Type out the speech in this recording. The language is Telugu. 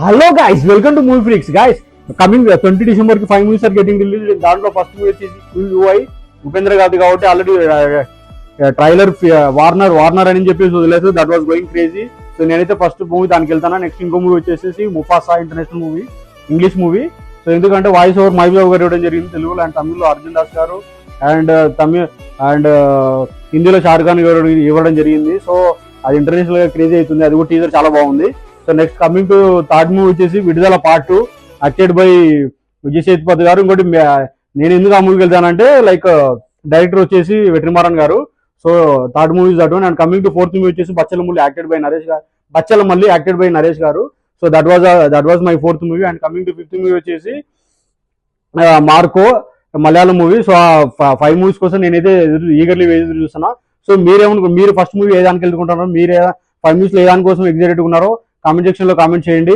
Hello guys, welcome to movie freaks. Guys, coming 20 December కి 5 మూవీస్ ఆర్ గెటింగ్ రిలీజ్. దాంట్లో ఫస్ట్ మూవీ వచ్చేసి యూఐ ఉపేంద్ర గాది కాబట్టి ఆల్రెడీ ట్రైలర్ వార్నర్ అని చెప్పేసి వదిలేదు. That was going crazy. So నేనైతే ఫస్ట్ మూవీ దానికి వెళ్తాను. నెక్స్ట్ ఇంకో మూవీ వచ్చేసి Mufasa international movie, English movie. So ఎందుకంటే వాయిస్ ఓవర్ మహబూబ్ గారు ఇవ్వడం జరిగింది తెలుగులో, అండ్ తమిళ్లో అర్జున్ దాస్ గారు, అండ్ హిందీలో షారుఖ్ ఖాన్ గారు ఇవ్వడం జరిగింది. సో అది ఇంటర్నేషనల్ గా క్రేజీ అవుతుంది. అది కూడా టీజర్ చాలా బాగుంది. So next coming to third movie వచ్చేసి విడుదల part 2 acted by Vijay Sethupathi గారు. ఇంకోటి నేను ఎందుకు ఆ మూవీకి వెళ్తానంటే డైరెక్టర్ వచ్చేసి Vetrimaaran garu. So third movie that one. And coming to fourth movie వచ్చేసి Bachhala Malli acted by Naresh garu. So that was my fourth movie. And coming to fifth movie వచ్చేసి Marco, Malayalam movie. So 5 movies కోసం నేనైతే ఈగర్లీ ఎదురు చూస్తున్నా. సో మీరు ఫస్ట్ మూవీ ఏ దానికి వెళ్తుకుంటున్నారో, మీరు 5 మూవీస్ లో ఏ దానికోసం ఎగ్జైటెడ్ ఉన్నారో కామెంట్ సెక్షన్ లో కామెంట్ చేయండి.